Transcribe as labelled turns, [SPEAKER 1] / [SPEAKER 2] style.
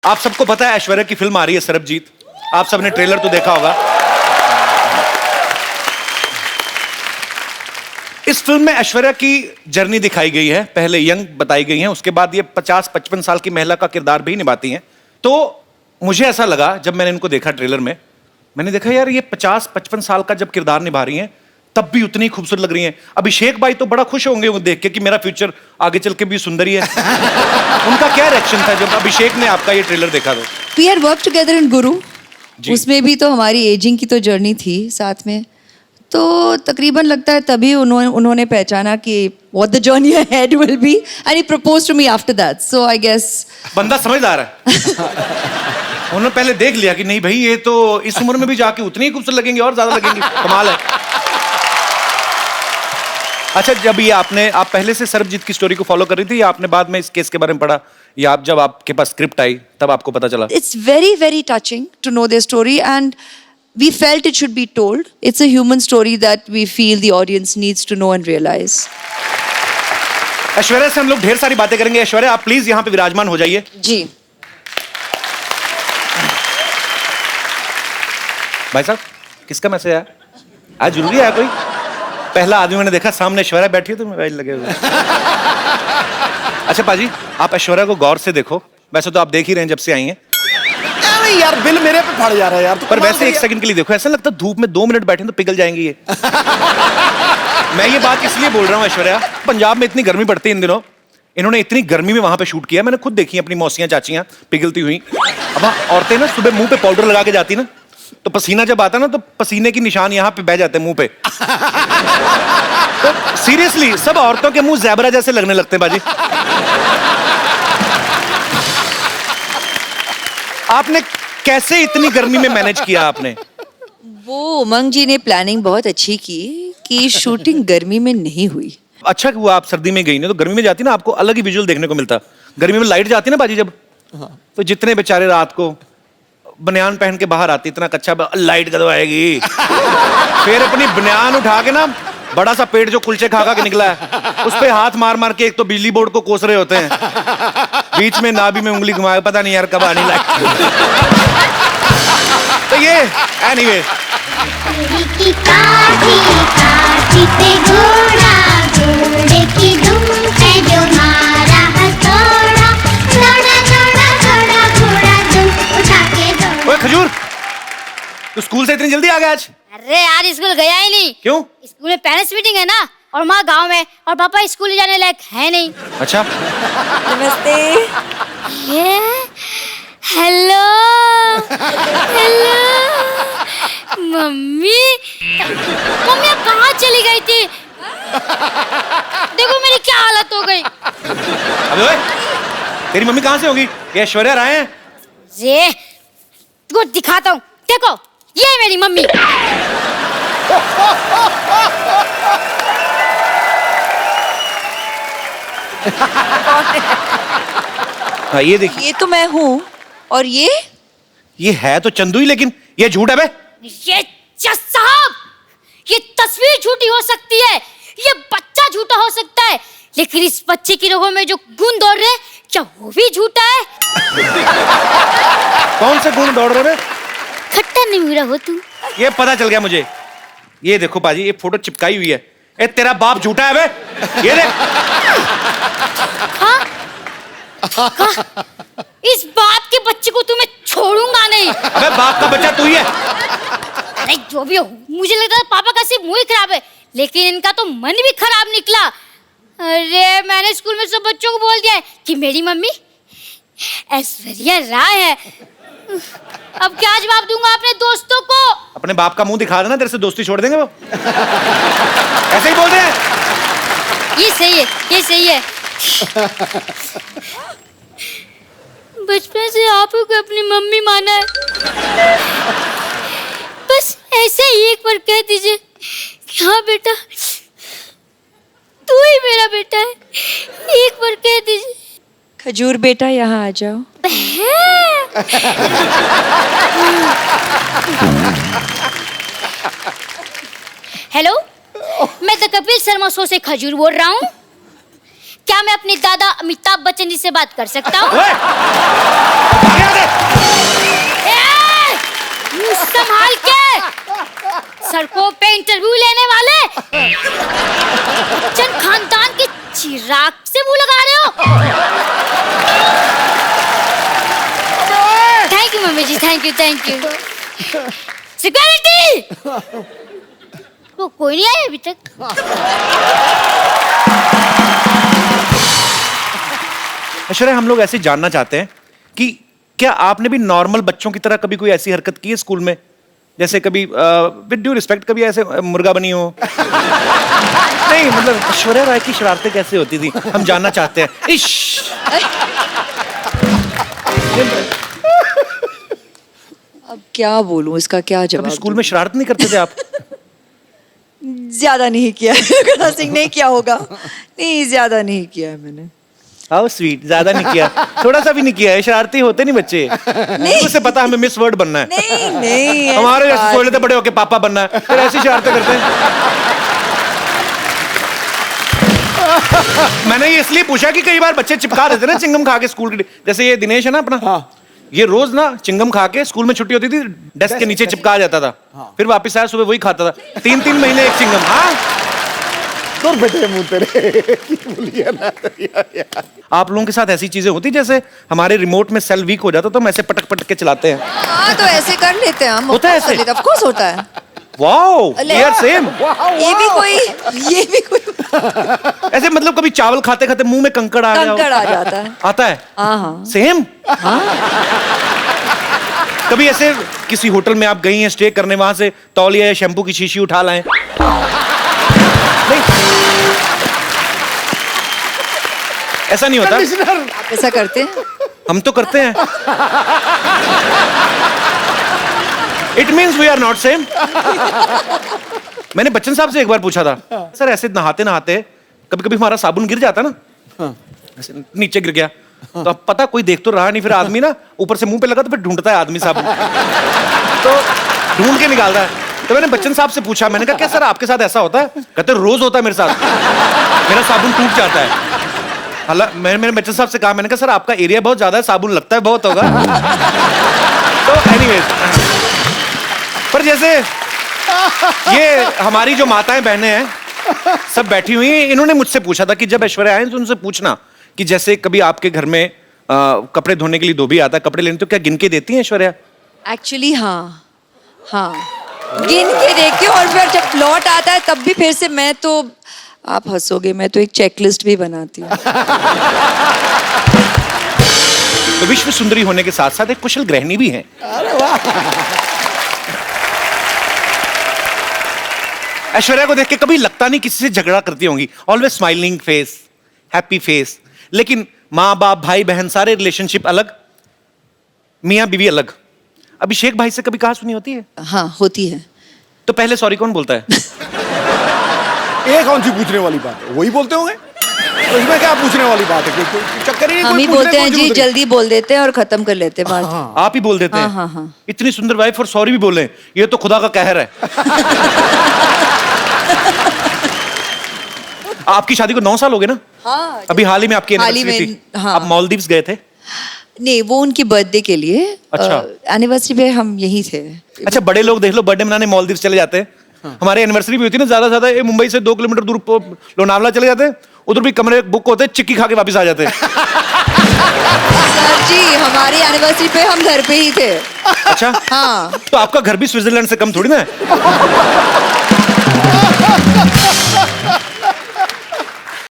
[SPEAKER 1] आप सबको पता है ऐश्वर्या की फिल्म आ रही है सरबजीत। आप सबने ट्रेलर तो देखा होगा। इस फिल्म में ऐश्वर्या की जर्नी दिखाई गई है। पहले यंग बताई गई है, उसके बाद ये 50-55 साल की महिला का किरदार भी निभाती हैं। तो मुझे ऐसा लगा जब मैंने इनको देखा ट्रेलर में, मैंने देखा यार ये 50-55 साल का जब किरदार निभा रही हैं तब भी उतनी खूबसूरत लग रही हैं। अभिषेक भाई तो बड़ा खुश होंगे वो देख के कि मेरा फ्यूचर आगे चल के भी सुंदर ही है। उनका क्या रिएक्शन था जब अभिषेक ने आपका ये ट्रेलर देखा? तो
[SPEAKER 2] we are work together in Guru, उसमें भी तो हमारी एजिंग की तो जर्नी थी साथ में, तो तकरीबन लगता है तभी उन्होंने पहचाना कि what the journey ahead will be and he proposed to me after that, so I guess
[SPEAKER 1] बंदा समझदार है। उन्होंने पहले देख लिया कि नहीं भाई ये तो इस उम्र में भी जाके उतनी ही खूबसूरत लगेंगे और ज्यादा लगेंगी, कमाल है। अच्छा, जब ये आप पहले से सरबजीत की स्टोरी को फॉलो कर रही थी या आपने बाद में इस केस के बारे में पढ़ा, या आप जब आपके पास स्क्रिप्ट आई तब आपको पता चला?
[SPEAKER 2] It's very very touching to know their story and we felt it should be told. It's a human story that we feel the audience needs to know and realize.
[SPEAKER 1] Aishwarya से हम लोग ढेर सारी बातें करेंगे। ऐश्वर्या आप प्लीज यहाँ पे विराजमान हो जाइए।
[SPEAKER 2] जी
[SPEAKER 1] भाई साहब, किसका मैसेज आया? आज जरूरी है कोई? पहला आदमी मैंने देखा सामने ऐश्वर्या बैठी है तो मोबाइल लगे हुए। अच्छा पाजी, आप ऐश्वर्या को गौर से देखो। वैसे तो आप देख ही रहे हैं जब से आई हैं।
[SPEAKER 3] नहीं यार, बिल मेरे पे फट जा रहा है यार।
[SPEAKER 1] पर वैसे एक सेकंड के लिए देखो, ऐसा लगता है धूप में 2 मिनट बैठे तो पिघल जाएंगी ये। मैं ये बात इसलिए बोल रहा हूँ ऐश्वर्या, पंजाब में इतनी गर्मी पड़ती है इन दिनों, इन्होंने इतनी गर्मी में वहां पे शूट किया। मैंने खुद देखी अपनी मौसियां चाचियां पिघलती हुई। अब औरतें ना सुबह मुंह पे पाउडर लगा के जाती ना, तो पसीना जब आता ना तो पसीने की निशान यहाँ पे बह जाते हैं मुंह पे। तो सीरियसली सब औरतों के मुंह ज़ेबरा जैसे लगने लगते हैं बाजी। आपने कैसे इतनी गर्मी में मैनेज किया आपने?
[SPEAKER 2] वो उमंग जी ने प्लानिंग बहुत अच्छी की कि शूटिंग गर्मी में नहीं हुई।
[SPEAKER 1] अच्छा हुआ आप सर्दी में गई ना, तो गर्मी में जाती ना आपको अलग ही विजुअल देखने को मिलता। गर्मी में लाइट जाती ना बाजी जब, तो जितने बेचारे रात को बनियान पहन के बाहर आती, इतना कच्चा लाइट कदम आएगी। फिर अपनी बनियान उठा के ना, बड़ा सा पेट जो कुलचे खा के निकला है उस पे हाथ मार मार के एक तो बिजली बोर्ड को कोस रहे होते हैं, बीच में नाभि में उंगली घुमाए, पता नहीं यार कब आनी लाइट। तो ये एनीवे खजूर, तू स्कूल से इतनी जल्दी आ गया आज?
[SPEAKER 4] अरे यार स्कूल गया ही नहीं।
[SPEAKER 1] क्यों?
[SPEAKER 4] स्कूल में पेरेंट्स मीटिंग है ना, और माँ गांव में, और पापा स्कूल जाने लायक है नहीं।
[SPEAKER 1] अच्छा,
[SPEAKER 2] नमस्ते।
[SPEAKER 4] हेलो हेलो मम्मी, मम्मी आप कहाँ चली गई थी? देखो मेरी क्या हालत हो गई।
[SPEAKER 1] अबे ओए, तेरी मम्मी कहाँ से होगी? ये ऐश्वर्या राय हैं?
[SPEAKER 4] ये तुमको दिखाता हूँ, देखो ये है मेरी मम्मी।
[SPEAKER 1] हाँ ये देखिए,
[SPEAKER 2] ये तो मैं हूँ, और ये
[SPEAKER 1] है तो चंदू ही, लेकिन ये झूठ है बे।
[SPEAKER 4] ये जज साहब, ये तस्वीर झूठी हो सकती है, ये बच्चा झूठा हो सकता है, लेकिन इस बच्चे की रगों में जो गुण दौड़ रहे हैं, क्या वो भी झूठा है?
[SPEAKER 1] कौन से गुण दौड़ रहे बे?
[SPEAKER 4] खट्टा नहीं मिला हो तुम।
[SPEAKER 1] ये पता चल गया मुझे। ये देखो पाजी, ये फोटो चिपकाई हुई है। ए तेरा बाप झूठा है बे, ये देख।
[SPEAKER 4] हाँ? इस बाप के बच्चे को तुम्हें छोड़ूंगा नहीं।
[SPEAKER 1] अबे बाप का बच्चा तू ही है।
[SPEAKER 4] अरे जो भी हो, मुझे लगता है पापा का सिर्फ मुंह ही खराब है, लेकिन इनका तो मन भी खराब निकला। अरे मैंने स्कूल में सब बच्चों को बोल दिया है कि मेरी मम्मी ऐश्वर्या राय है। अब क्या जवाब दूंगा अपने दोस्तों को?
[SPEAKER 1] अपने बाप का मुंह दिखा देना, तेरे से दोस्ती छोड़ देंगे वो। ऐसे ही बोल रहे हैं।
[SPEAKER 4] ये सही है, ये सही है। बचपन से आप को अपनी मम्मी माना है, बस ऐसे ही एक बार कह दीजिए कि हाँ बेटा तू ही मेरा बेटा है, एक बार कह दीजिए।
[SPEAKER 2] खजूर बेटा यहाँ आ जाओ।
[SPEAKER 4] हेलो, मैं द कपिल शर्मा शो से खजूर बोल रहा हूँ। क्या मैं अपने दादा अमिताभ बच्चन जी से बात कर सकता हूँ? ए, मुंह संभाल के सड़कों पे इंटरव्यू लेने वाले बच्चन खानदान के चिराग से मुंह लगा रहे हो। Thank you mummy ji, thank you. Security, तो कोई नहीं आया अभी तक।
[SPEAKER 1] ऐश्वर्या, हम लोग ऐसे जानना चाहते हैं कि क्या आपने भी नॉर्मल बच्चों की तरह कभी कोई ऐसी हरकत की है स्कूल में? जैसे कभी विद ड्यू रिस्पेक्ट कभी ऐसे मुर्गा बनी हो? नहीं, मतलब ऐश्वर्या राय की शरारतें कैसे होती थी, हम जानना चाहते हैं। इश,
[SPEAKER 2] अब क्या बोलूं, इसका क्या जवाब
[SPEAKER 1] कभी स्कूल में शरारत नहीं करते थे आप?
[SPEAKER 2] ज्यादा नहीं किया है। सिंह नहीं किया होगा, नहीं ज्यादा नहीं किया है मैंने।
[SPEAKER 1] हाउ स्वीट, ज्यादा नहीं किया, थोड़ा सा भी नहीं किया है। शरारती होते नहीं बच्चे, उसे पता हमें मिस वर्ड बनना है।
[SPEAKER 2] नहीं
[SPEAKER 1] हमारे जैसे सोच लेते बड़े होके पापा बनना है, फिर ऐसी शरारतें करते हैं। मैंने ये इसलिए पूछा कि कई बार बच्चे चिपका देते ना चिंगम खा के स्कूल के, जैसे ये दिनेश है ना अपना, ये रोज ना चिंगम खा के स्कूल में छुट्टी होती थी डेस्क के नीचे चिपका जाता था, फिर वापस आया सुबह वही खाता था, 3-3 महीने एक चिंगम। हाँ,
[SPEAKER 3] तो बेटे मुंह तेरे बोलिए ना यार।
[SPEAKER 1] आप लोगों के साथ ऐसी चीजें होती जैसे हमारे रिमोट में सेल वीक हो जाता तो हम ऐसे पटक पटक के चलाते हैं?
[SPEAKER 2] हाँ, तो ऐसे कर लेते हैं हम।
[SPEAKER 1] होता है ऐसे?
[SPEAKER 2] ऑफ कोर्स होता है।
[SPEAKER 1] Wow, we are same.
[SPEAKER 2] ये भी कोई
[SPEAKER 1] ऐसे मतलब कभी चावल खाते खाते मुंह में कंकड़ आ गया हो?
[SPEAKER 2] कंकड़ आ जाता है।
[SPEAKER 1] आता है?
[SPEAKER 2] हाँ।
[SPEAKER 1] सेम। कभी ऐसे किसी होटल में आप गई हैं स्टे करने, वहां से तौलिया या शैम्पू की शीशी उठा लाएं? नहीं, ऐसा नहीं होता।
[SPEAKER 2] आप ऐसा करते हैं?
[SPEAKER 1] हम तो करते हैं। It means we are not same. मैंने बच्चन साहब से एक बार पूछा था, सर ऐसे नहाते नहाते कभी कभी हमारा साबुन गिर जाता ना, ऐसे नीचे गिर गया, तो अब पता कोई देख तो रहा नहीं, फिर आदमी ना ऊपर से मुंह पे लगा तो फिर ढूंढता है आदमी साबुन, तो ढूंढ के निकालता है। तो मैंने बच्चन साहब से पूछा, मैंने कहा क्या सर आपके साथ ऐसा होता है? कहते रोज होता है मेरे साथ, मेरा साबुन टूट जाता है। हालांकि मैंने बच्चन साहब से कहा, मैंने कहा सर आपका एरिया बहुत ज्यादा है, साबुन लगता है बहुत होगा। तो एनीवेज, पर जैसे ये हमारी जो माताएं बहनें हैं सब बैठी हुई हैं, इन्होंने मुझसे पूछा था कि जब ऐश्वर्या आए तो उनसे पूछना कि जैसे कभी आपके घर में कपड़े धोने के लिए धोबी आता है कपड़े लेने, तो क्या गिन के देती हैं ऐश्वर्या?
[SPEAKER 2] एक्चुअली हाँ, गिन के देखती हूँ, और फिर जब लौट आता है तब भी फिर से मैं तो, आप हंसोगे, मैं तो एक चेकलिस्ट भी बनाती हूँ।
[SPEAKER 1] तो विश्व सुंदरी होने के साथ साथ एक कुशल गृहिणी भी हैं। ऐश्वर्या को देख के कभी लगता नहीं किसी से झगड़ा करती होंगी, always smiling face, happy face, लेकिन माँ बाप भाई बहन सारे रिलेशनशिप अलग, मियाँ बीवी अलग। अभिषेक भाई से कभी कहा सुनी होती है?
[SPEAKER 2] हाँ, होती है।
[SPEAKER 1] तो पहले सॉरी कौन बोलता है?
[SPEAKER 3] ये कौन सी पूछने वाली बात है, वही बोलते होंगे, तो इसमें क्या पूछने वाली बात है? चक्कर ही नहीं,
[SPEAKER 2] हम ही बोलते हैं जी, जल्दी बोल देते हैं और खत्म कर लेते हैं बात।
[SPEAKER 1] आप ही बोल देते हैं?
[SPEAKER 2] हाँ।
[SPEAKER 1] इतनी सुंदर वाइफ और सॉरी भी बोले, ये तो खुदा का कहर है। आपकी शादी को 9 साल हो गए ना?
[SPEAKER 2] हाँ,
[SPEAKER 1] अभी हाल ही में आपकी एनिवर्सरी थी,
[SPEAKER 2] हाँ।
[SPEAKER 1] आप मालदीव्स गए थे?
[SPEAKER 2] नहीं, वो उनकी बर्थडे के लिए।
[SPEAKER 1] अच्छा।
[SPEAKER 2] एनिवर्सरी पे हम यहीं थे।
[SPEAKER 1] अच्छा, बड़े लोग देख लो बर्थडे मनाने मालदीव्स चले जाते हैं। हमारे एनिवर्सरी भी होती है ना, ज्यादा ज्यादा मुंबई से 2 किलोमीटर दूर लोनावला चले जाते हैं, उधर भी कमरे बुक होते हैं, चिक्की खा के वापस आ जाते हैं।
[SPEAKER 2] सर जी, हमारी एनिवर्सरी पे हम घर पे ही थे।
[SPEAKER 1] अच्छा,
[SPEAKER 2] हाँ।
[SPEAKER 1] तो आपका घर भी स्विट्जरलैंड से कम थोड़ी ना है।